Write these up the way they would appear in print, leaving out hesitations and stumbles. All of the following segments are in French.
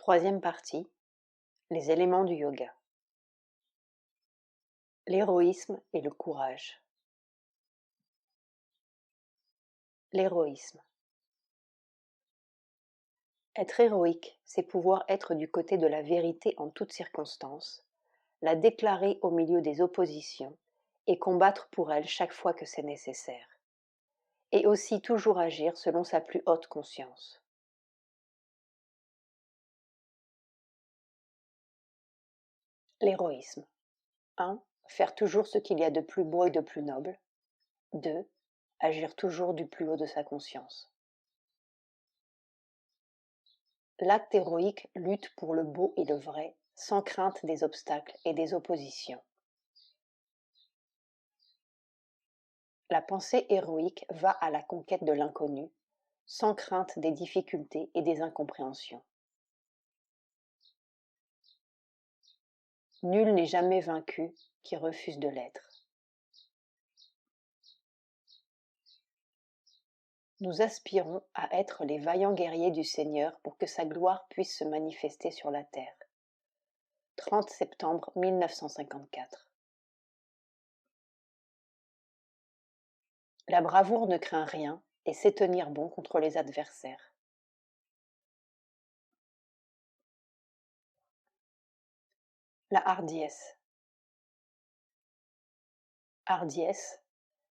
Troisième partie, les éléments du yoga. L'héroïsme et le courage. L'héroïsme. Être héroïque, c'est pouvoir être du côté de la vérité en toutes circonstances, la déclarer au milieu des oppositions et combattre pour elle chaque fois que c'est nécessaire. Et aussi toujours agir selon sa plus haute conscience. L'héroïsme. 1. Faire toujours ce qu'il y a de plus beau et de plus noble. 2. Agir toujours du plus haut de sa conscience. L'acte héroïque lutte pour le beau et le vrai, sans crainte des obstacles et des oppositions. La pensée héroïque va à la conquête de l'inconnu, sans crainte des difficultés et des incompréhensions. Nul n'est jamais vaincu qui refuse de l'être. Nous aspirons à être les vaillants guerriers du Seigneur pour que sa gloire puisse se manifester sur la terre. 30 septembre 1954. La bravoure ne craint rien et sait tenir bon contre les adversaires. La hardiesse. Hardiesse,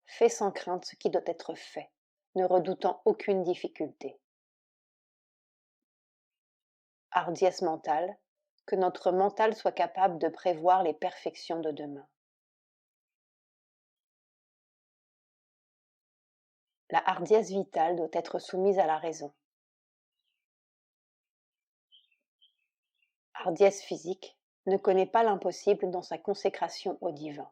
fait sans crainte ce qui doit être fait, ne redoutant aucune difficulté. Hardiesse mentale, que notre mental soit capable de prévoir les perfections de demain. La hardiesse vitale doit être soumise à la raison. Hardiesse physique ne connaît pas l'impossible dans sa consécration au divin.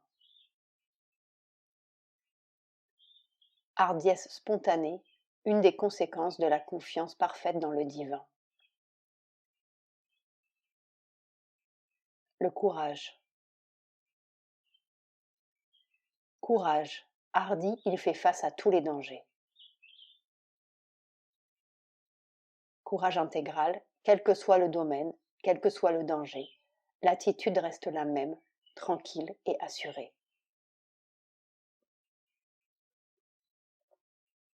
Hardiesse spontanée, une des conséquences de la confiance parfaite dans le divin. Le courage. Courage, hardi, il fait face à tous les dangers. Courage intégral, quel que soit le domaine, quel que soit le danger, l'attitude reste la même, tranquille et assurée.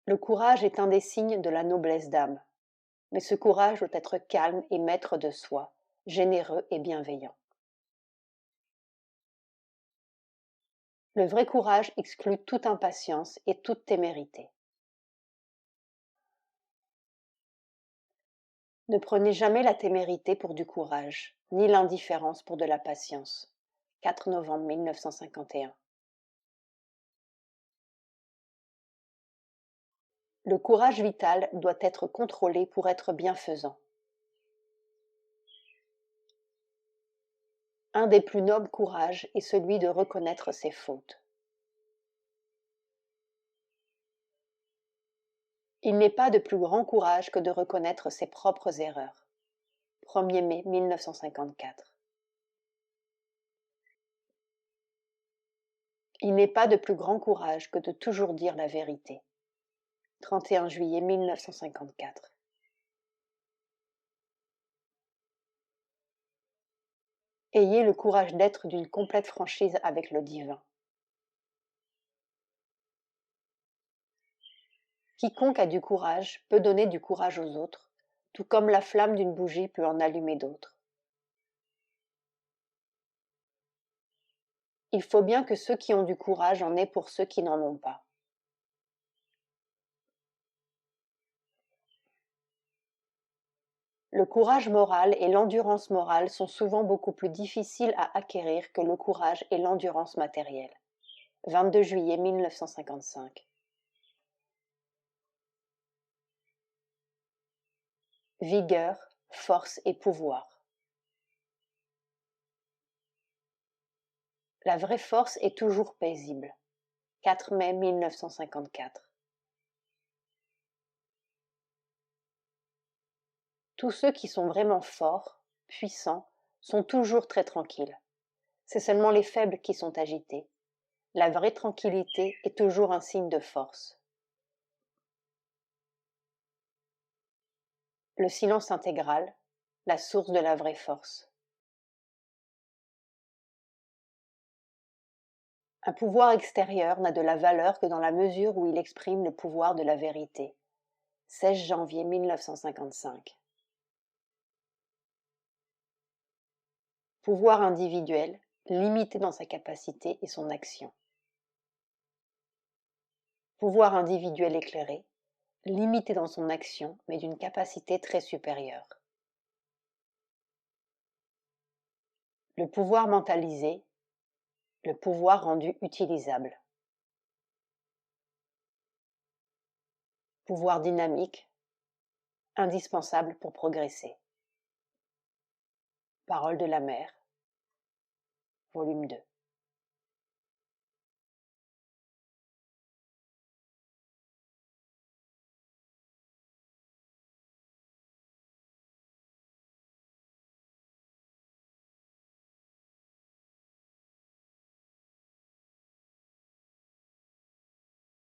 Le courage est un des signes de la noblesse d'âme, mais ce courage doit être calme et maître de soi, généreux et bienveillant. Le vrai courage exclut toute impatience et toute témérité. Ne prenez jamais la témérité pour du courage, ni l'indifférence pour de la patience. 4 novembre 1951. Le courage vital doit être contrôlé pour être bienfaisant. Un des plus nobles courages est celui de reconnaître ses fautes. Il n'est pas de plus grand courage que de reconnaître ses propres erreurs. 1er mai 1954. Il n'est pas de plus grand courage que de toujours dire la vérité. 31 juillet 1954. Ayez le courage d'être d'une complète franchise avec le divin. Quiconque a du courage peut donner du courage aux autres, tout comme la flamme d'une bougie peut en allumer d'autres. Il faut bien que ceux qui ont du courage en aient pour ceux qui n'en ont pas. Le courage moral et l'endurance morale sont souvent beaucoup plus difficiles à acquérir que le courage et l'endurance matérielle. 22 juillet 1955. Vigueur, force et pouvoir. La vraie force est toujours paisible. 4 mai 1954. Tous ceux qui sont vraiment forts, puissants, sont toujours très tranquilles. C'est seulement les faibles qui sont agités. La vraie tranquillité est toujours un signe de force. Le silence intégral, la source de la vraie force. Un pouvoir extérieur n'a de la valeur que dans la mesure où il exprime le pouvoir de la vérité. 16 janvier 1955. Pouvoir individuel, limité dans sa capacité et son action. Pouvoir individuel éclairé, limité dans son action, mais d'une capacité très supérieure. Le pouvoir mentalisé, le pouvoir rendu utilisable. Pouvoir dynamique, indispensable pour progresser. Paroles de la mer, volume 2.